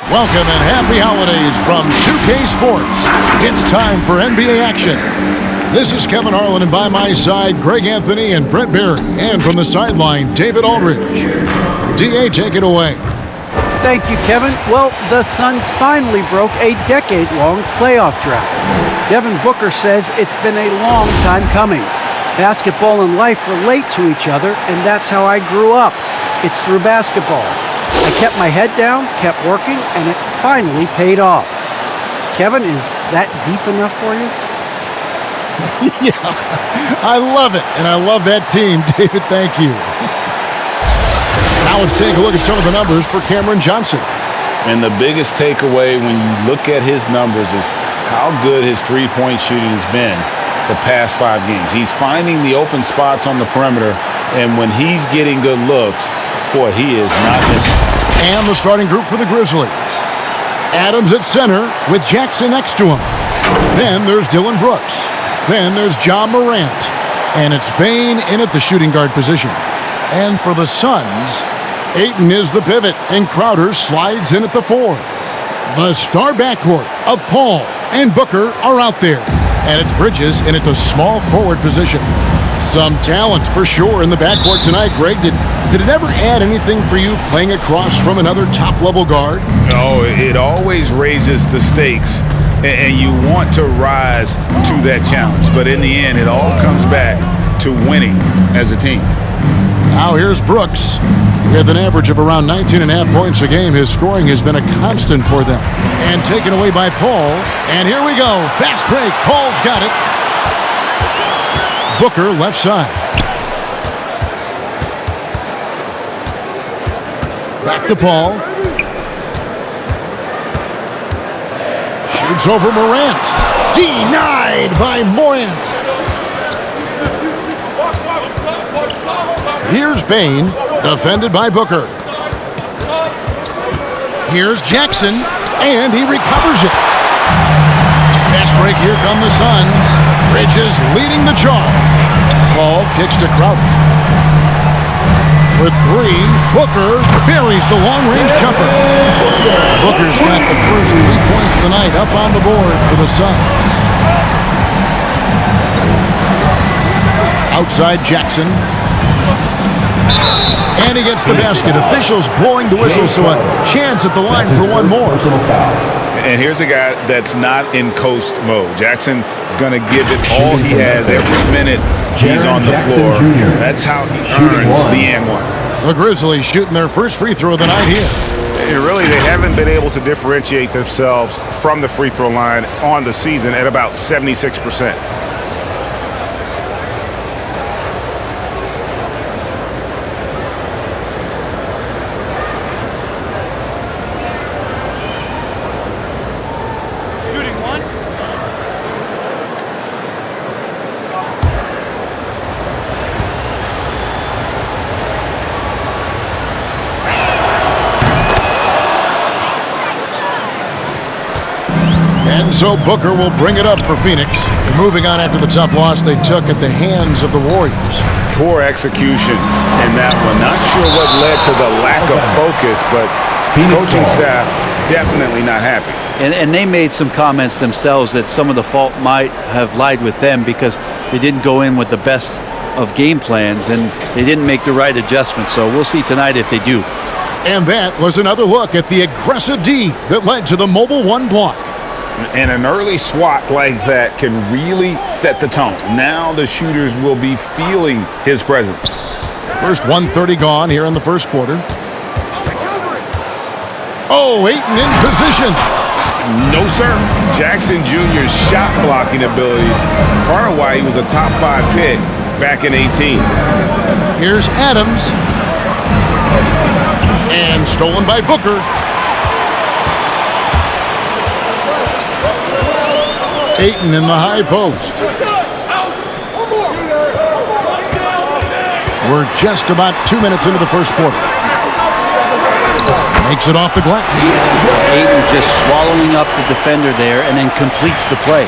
Welcome and happy holidays from 2K Sports. It's time for NBA action. This is Kevin Harlan, and by my side, Greg Anthony and Brent Barry. And from the sideline, David Aldridge. DA, take it away. Thank you, Kevin. Well, the Suns finally broke a decade-long playoff drought. Devin Booker says it's been a long time coming. Basketball and life relate to each other, and that's how I grew up. It's through basketball. I kept my head down, kept working, and it finally paid off. Kevin, is that deep enough for you? Yeah, I love it, and I love that team. David, thank you. Now let's take a look at some of the numbers for Cameron Johnson. And the biggest takeaway when you look at his numbers is how good his three-point shooting has been the past 5 games. He's finding the open spots on the perimeter, and when he's getting good looks, boy, he is not missing. And the starting group for the Grizzlies. Adams at center with Jackson next to him. Then there's Dylan Brooks. Then there's John Morant. And it's Bane in at the shooting guard position. And for the Suns, Ayton is the pivot, and Crowder slides in at the 4. The star backcourt of Paul and Booker are out there. And it's Bridges in at the small forward position. Some talent for sure in the backcourt tonight, Greg. Did it ever add anything for you playing across from another top-level guard? Oh, it always raises the stakes, and you want to rise to that challenge. But in the end, it all comes back to winning as a team. Now here's Brooks. With an average of around 19.5 points a game, his scoring has been a constant for them. And taken away by Paul. And here we go. Fast break. Paul's got it. Booker left side. Back to Paul. Shoots over Morant. Denied by Morant. Here's Bane, defended by Booker. Here's Jackson, and he recovers it. Fast break, here come the Suns. Bridges leading the charge. Paul kicks to Crowder. With 3, Booker buries the long-range jumper. Booker's got the first 3 points tonight up on the board for the Suns. Outside Jackson. And he gets the basket. Officials blowing the whistle, so a chance at the line for one more. And here's a guy that's not in coast mode. Jackson is going to give it all he has every minute he's on the floor. That's how he earns the and one. The Grizzlies shooting their first free throw of the night here. And really, they haven't been able to differentiate themselves from the free throw line on the season at about 76%. And so Booker will bring it up for Phoenix. They're moving on after the tough loss they took at the hands of the Warriors. Poor execution in that one. Not sure what led to the lack of focus, but coaching staff definitely not happy. And they made some comments themselves that some of the fault might have lied with them because they didn't go in with the best of game plans and they didn't make the right adjustments. So we'll see tonight if they do. And that was another look at the aggressive D that led to the mobile 1 block. And an early swat like that can really set the tone. Now the shooters will be feeling his presence. First 1:30 gone here in the first quarter. Oh, Ayton in position. No, sir. Jackson Jr.'s shot blocking abilities, part of why he was a top 5 pick back in 18. Here's Adams. And stolen by Booker. Ayton in the high post. We're just about 2 minutes into the first quarter. Makes it off the glass. Ayton just swallowing up the defender there and then completes the play.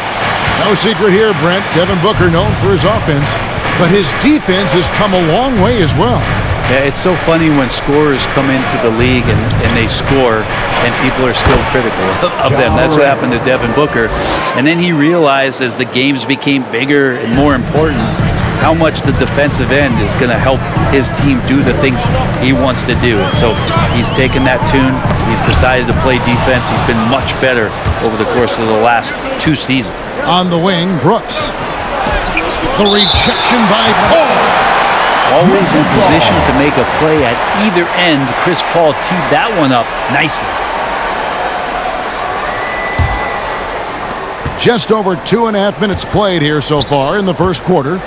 No secret here, Brent. Devin Booker known for his offense, but his defense has come a long way as well. Yeah, it's so funny when scorers come into the league and they score and people are still critical of them. That's what happened to Devin Booker. And then he realized as the games became bigger and more important how much the defensive end is going to help his team do the things he wants to do. And so he's taken that tune. He's decided to play defense. He's been much better over the course of the last 2 seasons. On the wing, Brooks. The rejection by Paul. Always in position to make a play at either end. Chris Paul teed that one up nicely. Just over 2.5 minutes played here so far in the first quarter.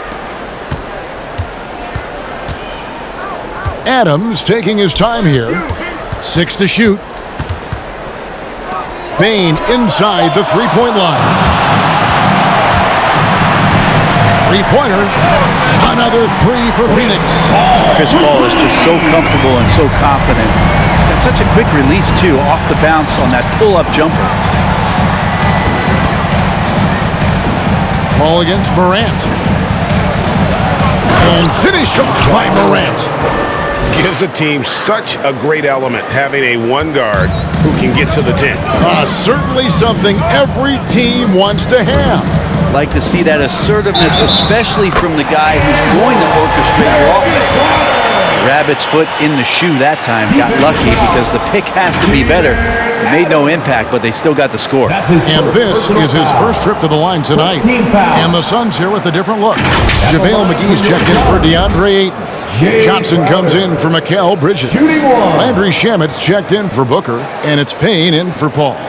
Adams taking his time here. 6 to shoot. Bane inside the three-point line. Three-pointer. Another 3 for Phoenix. Chris Paul is just so comfortable and so confident. He's got such a quick release, too, off the bounce on that pull-up jumper. Ball against Morant. And finished off by Morant. Gives the team such a great element having a one guard who can get to the 10. Certainly something every team wants to have. Like to see that assertiveness, especially from the guy who's going to orchestrate your offense. Rabbit's foot in the shoe that time. Got lucky because the pick has to be better. It made no impact, but they still got the score. And this is his first trip to the line tonight. And the Suns here with a different look. JaVale McGee's checked in for DeAndre Ayton. Johnson comes in for Mikal Bridges. Landry Shamet's checked in for Booker. And it's Payne in for Paul.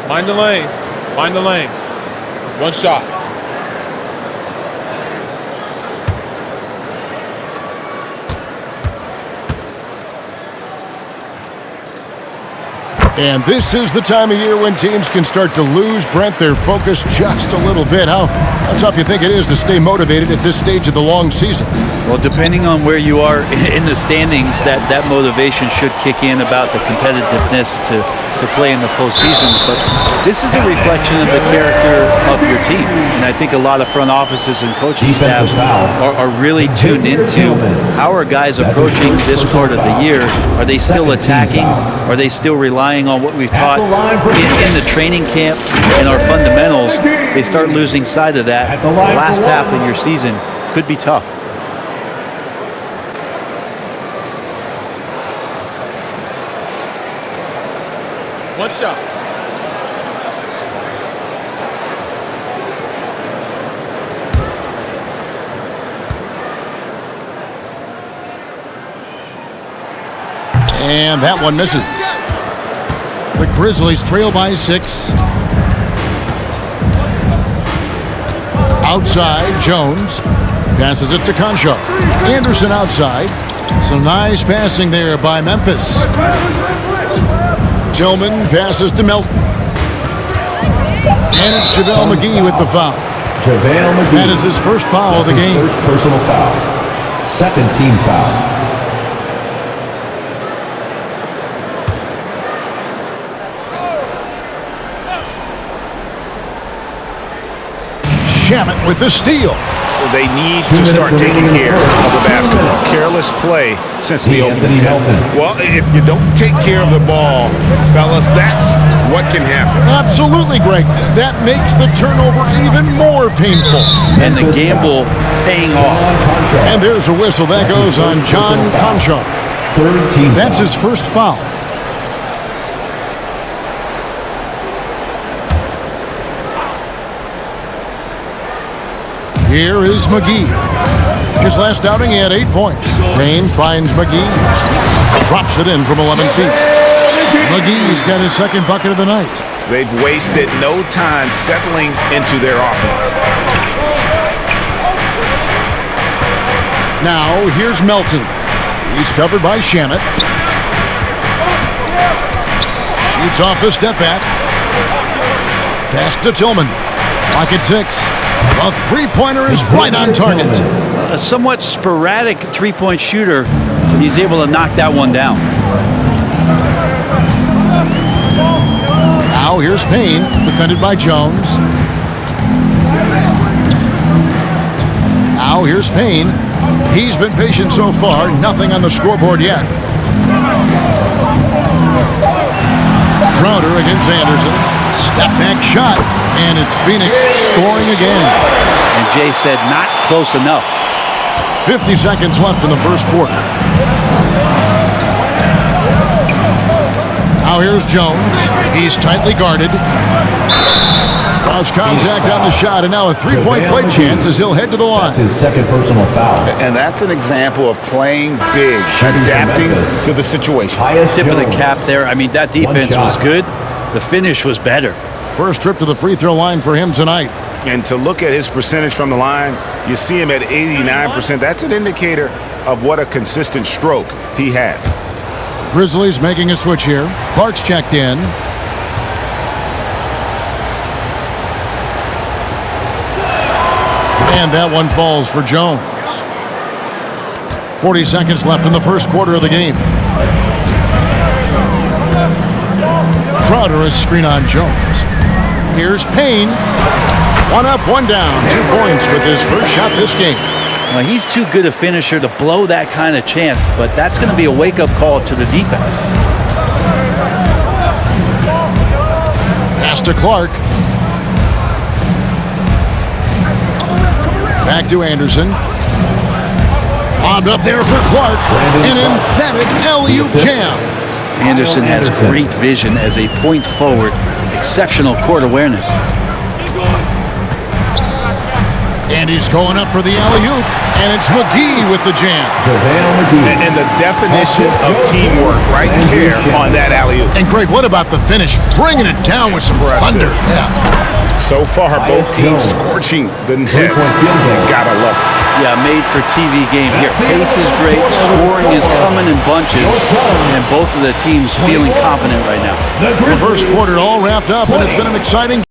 Mind the lanes. Mind the lanes. One shot. And this is the time of year when teams can start to lose, Brent, their focus just a little bit. How tough you think it is to stay motivated at this stage of the long season? Well, depending on where you are in the standings, that motivation should kick in about the competitiveness to play in the postseason. But this is a reflection of the character of your team. And I think a lot of front offices and coaching staffs are really tuned into how are guys approaching this part of the year. Are they still attacking? Are they still relying on what we've taught in the training camp and our fundamentals? If they start losing sight of that, the last half of your season could be tough. One shot. And that one misses. The Grizzlies trail by 6. Outside, Jones passes it to Concho. Anderson outside. Some nice passing there by Memphis. Tillman passes to Melton. And it's JaVale McGee with the foul. JaVale McGee. That is his first foul of the game. First personal foul. Second team foul. Shamet with the steal. They need to start taking care of the basketball. Careless play since the opening tip. Well, if you don't take care of the ball, fellas, that's what can happen. Absolutely, Greg. That makes the turnover even more painful. And the gamble paying off. And there's a whistle. That goes on John Concho. Third team. That's his first foul. Here is McGee. His last outing, he had 8 points. Payne finds McGee. Drops it in from 11 feet. McGee's got his second bucket of the night. They've wasted no time settling into their offense. Now, here's Melton. He's covered by Shamet. Shoots off the step back. Pass to Tillman. Pocket 6. A three-pointer is right on target. A somewhat sporadic three-point shooter, but he's able to knock that one down. Now here's Payne, defended by Jones. Now here's Payne. He's been patient so far, nothing on the scoreboard yet. Crowder against Anderson. Step back shot, and it's Phoenix scoring again. And Jay said not close enough. 50 seconds left in the first quarter. Now here's Jones. He's tightly guarded. Cross contact on the shot, and now a three-point play chance as he'll head to the line. That's his second personal foul. And that's an example of playing big, adapting to the situation. Tip of the cap there. I mean, that defense was good. The finish was better. First trip to the free throw line for him tonight. And to look at his percentage from the line, you see him at 89%. That's an indicator of what a consistent stroke he has. Grizzlies making a switch here. Clark's checked in. And that one falls for Jones. 40 seconds left in the first quarter of the game. Crowder is screen on Jones. Here's Payne. One up, one down. 2 points with his first shot this game. Well, he's too good a finisher to blow that kind of chance, but that's going to be a wake-up call to the defense. Pass to Clark. Back to Anderson. Bobbed up there for Clark. An emphatic alley-oop jam. Anderson has great vision as a point forward. Exceptional court awareness. And he's going up for the alley-oop. And it's McGee with the jam. And the definition of teamwork right there on that alley-oop. And Greg, what about the finish? Bringing it down with some thunder. Yeah. So far, both teams scorching the nets. You gotta love it. Yeah, made for TV game here. Pace is great. Scoring is coming in bunches. And both of the teams feeling confident right now. The first quarter all wrapped up, and it's been an exciting